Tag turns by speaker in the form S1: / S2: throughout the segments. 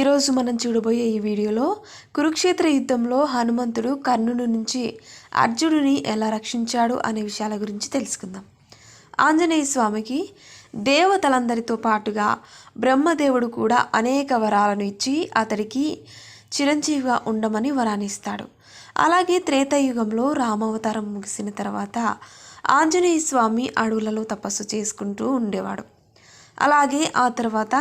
S1: ఈరోజు మనం చూడబోయే ఈ వీడియోలో కురుక్షేత్ర యుద్ధంలో హనుమంతుడు కర్ణుని నుంచి అర్జునుడిని ఎలా రక్షించాడు అనే విషయాల గురించి తెలుసుకుందాం. ఆంజనేయ స్వామికి దేవతలందరితో పాటుగా బ్రహ్మదేవుడు కూడా అనేక వరాలను ఇచ్చి అతడికి చిరంజీవిగా ఉండమని వరాన్నిస్తాడు. అలాగే త్రేతాయుగంలో రామావతారం ముగిసిన తర్వాత ఆంజనేయ స్వామి అడవులలో తపస్సు చేసుకుంటూ ఉండేవాడు. అలాగే ఆ తర్వాత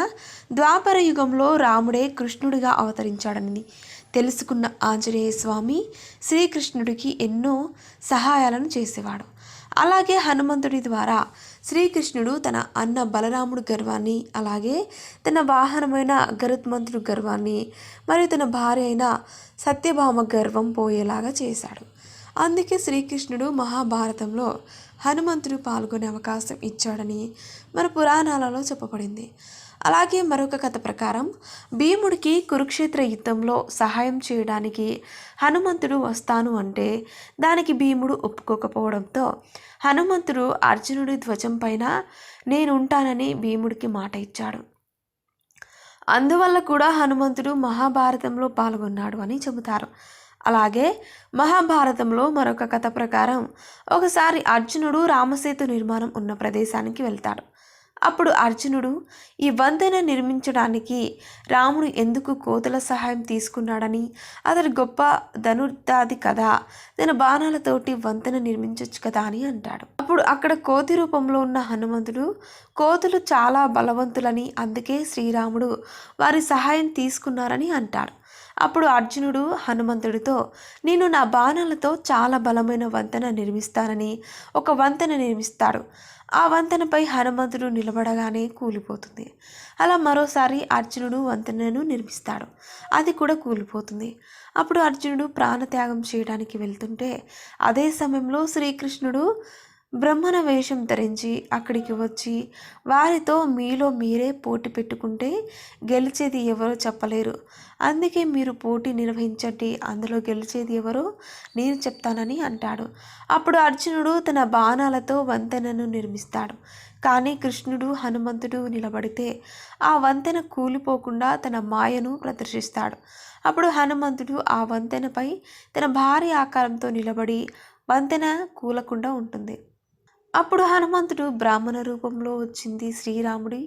S1: ద్వాపర యుగంలో రాముడే కృష్ణుడిగా అవతరించాడని తెలుసుకున్న ఆంజనేయ స్వామి శ్రీకృష్ణుడికి ఎన్నో సహాయాలను చేసేవాడు. అలాగే హనుమంతుడి ద్వారా శ్రీకృష్ణుడు తన అన్న బలరాముడు గర్వాన్ని, అలాగే తన వాహనమైన గరుత్మంతుడు గర్వాన్ని మరియు తన భార్య అయిన సత్యభామ గర్వం పోయేలాగా చేశాడు. అందుకే శ్రీకృష్ణుడు మహాభారతంలో హనుమంతుడు పాల్గొనే అవకాశం ఇచ్చాడని మన పురాణాలలో చెప్పబడింది. అలాగే మరొక కథ ప్రకారం భీముడికి కురుక్షేత్ర యుద్ధంలో సహాయం చేయడానికి హనుమంతుడు వస్తాను అంటే దానికి భీముడు ఒప్పుకోకపోవడంతో హనుమంతుడు అర్జునుడి ధ్వజం పైన నేను ఉంటానని భీముడికి మాట ఇచ్చాడు. అందువల్ల కూడా హనుమంతుడు మహాభారతంలో పాల్గొన్నాడు అని చెబుతారు. అలాగే మహాభారతంలో మరొక కథ ప్రకారం ఒకసారి అర్జునుడు రామసేతు నిర్మాణం ఉన్న ప్రదేశానికి వెళ్తాడు. అప్పుడు అర్జునుడు ఈ వంతెన నిర్మించడానికి రాముడు ఎందుకు కోతుల సహాయం తీసుకున్నాడని, అతడు గొప్ప ధనుర్ధాది కదా, తన బాణాలతోటి వంతెన నిర్మించవచ్చు కదా అని అంటాడు. అప్పుడు అక్కడ కోతి రూపంలో ఉన్న హనుమంతుడు కోతులు చాలా బలవంతులని, అందుకే శ్రీరాముడు వారి సహాయం తీసుకున్నారని అంటాడు. అప్పుడు అర్జునుడు హనుమంతుడితో నేను నా బాణాలతో చాలా బలమైన వంతెన నిర్మిస్తానని ఒక వంతెన నిర్మిస్తాడు. ఆ వంతెనపై హనుమంతుడు నిలబడగానే కూలిపోతుంది. అలా మరోసారి అర్జునుడు వంతెనను నిర్మిస్తాడు, అది కూడా కూలిపోతుంది. అప్పుడు అర్జునుడు ప్రాణత్యాగం చేయడానికి వెళ్తుంటే అదే సమయంలో శ్రీకృష్ణుడు బ్రహ్మణ వేషం ధరించి అక్కడికి వచ్చి వారితో మీలో మీరే పోటీ పెట్టుకుంటే గెలిచేది ఎవరో చెప్పలేరు, అందుకే మీరు పోటీ నిర్వహించండి, అందులో గెలిచేది ఎవరో నేను చెప్తానని అంటాడు. అప్పుడు అర్జునుడు తన బాణాలతో వంతెనను నిర్మిస్తాడు. కానీ కృష్ణుడు హనుమంతుడు నిలబడితే ఆ వంతెన కూలిపోకుండా తన మాయను ప్రదర్శిస్తాడు. అప్పుడు హనుమంతుడు ఆ వంతెనపై తన భారీ ఆకారంతో నిలబడి వంతెన కూలకుండా ఉంటుంది. అప్పుడు హనుమంతుడు బ్రాహ్మణ రూపంలో వచ్చింది శ్రీరాముడి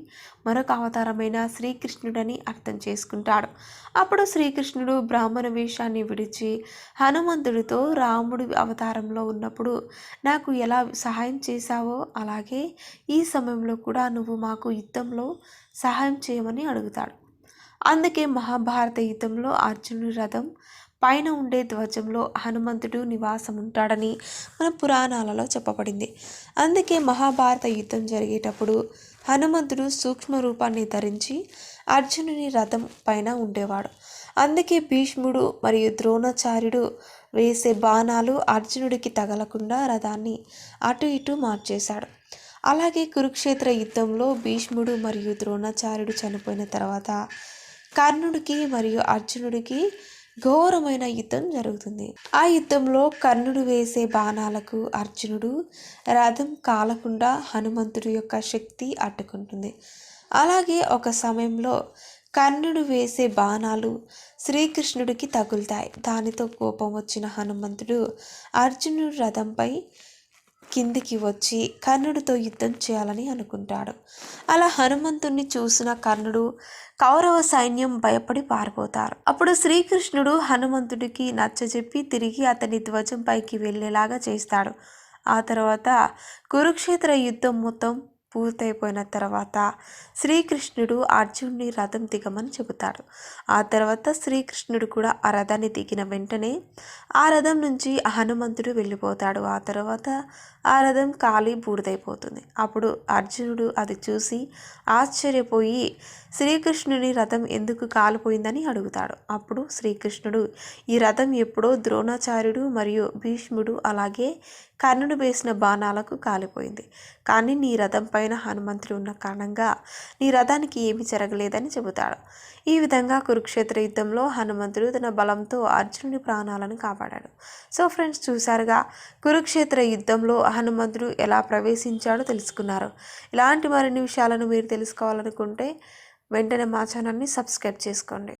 S1: మరొక అవతారమైన శ్రీకృష్ణుడని అర్థం చేసుకుంటాడు. అప్పుడు శ్రీకృష్ణుడు బ్రాహ్మణ వేషాన్ని విడిచి హనుమంతుడితో రాముడి అవతారంలో ఉన్నప్పుడు నాకు ఎలా సహాయం చేశావో అలాగే ఈ సమయంలో కూడా నువ్వు మాకు యుద్ధంలో సహాయం చేయమని అడుగుతాడు. అందుకే మహాభారత యుద్ధంలో అర్జునుడి రథం పైన ఉండే ధ్వజంలో హనుమంతుడు నివాసం ఉంటాడని మన పురాణాలలో చెప్పబడింది. అందుకే మహాభారత యుద్ధం జరిగేటప్పుడు హనుమంతుడు సూక్ష్మ రూపాన్ని ధరించి అర్జునుని రథం పైన ఉండేవాడు. అందుకే భీష్ముడు మరియు ద్రోణాచార్యుడు వేసే బాణాలు అర్జునుడికి తగలకుండా రథాన్ని అటు ఇటు మార్చేశాడు. అలాగే కురుక్షేత్ర యుద్ధంలో భీష్ముడు మరియు ద్రోణాచార్యుడు చనిపోయిన తర్వాత కర్ణుడికి మరియు అర్జునుడికి ఘోరమైన యుద్ధం జరుగుతుంది. ఆ యుద్ధంలో కర్ణుడు వేసే బాణాలకు అర్జునుడు రథం కాలకుండా హనుమంతుడి యొక్క శక్తి అడ్డుకుంటుంది. అలాగే ఒక సమయంలో కర్ణుడు వేసే బాణాలు శ్రీకృష్ణుడికి తగులుతాయి. దానితో కోపం వచ్చిన హనుమంతుడు అర్జునుడి రథంపై కిందికి వచ్చి కర్ణుడితో యుద్ధం చేయాలని అనుకుంటాడు. అలా హనుమంతుడిని చూసిన కర్ణుడు కౌరవ సైన్యం భయపడి పారిపోతారు. అప్పుడు శ్రీకృష్ణుడు హనుమంతుడికి నచ్చజెప్పి తిరిగి అతని ధ్వజం పైకి వెళ్ళేలాగా చేస్తాడు. ఆ తర్వాత కురుక్షేత్ర యుద్ధం మొత్తం పూర్తయిపోయిన తర్వాత శ్రీకృష్ణుడు అర్జునుడి రథం దిగమని చెబుతాడు. ఆ తర్వాత శ్రీకృష్ణుడు కూడా ఆ రథాన్ని దిగిన వెంటనే ఆ రథం నుంచి హనుమంతుడు వెళ్ళిపోతాడు. ఆ తర్వాత ఆ రథం కాలి బూడిదైపోతుంది. అప్పుడు అర్జునుడు అది చూసి ఆశ్చర్యపోయి శ్రీకృష్ణుని రథం ఎందుకు కాలిపోయిందని అడుగుతాడు. అప్పుడు శ్రీకృష్ణుడు ఈ రథం ఎప్పుడో ద్రోణాచార్యుడు మరియు భీష్ముడు అలాగే కర్ణుడు వేసిన బాణాలకు కాలిపోయింది, కానీ నీ రథం పైన హనుమంతుడు ఉన్న కారణంగా నీ రథానికి ఏమీ జరగలేదని చెబుతాడు. ఈ విధంగా కురుక్షేత్ర యుద్ధంలో హనుమంతుడు తన బలంతో అర్జునుడి ప్రాణాలను కాపాడాడు. సో ఫ్రెండ్స్, చూసారుగా కురుక్షేత్ర యుద్ధంలో హనుమంతుడు ఎలా ప్రవేశించాడో తెలుసుకున్నారు. ఇలాంటి మరిన్ని విషయాలను మీరు తెలుసుకోవాలనుకుంటే వెంటనే మా ఛానల్ని సబ్స్క్రైబ్ చేసుకోండి.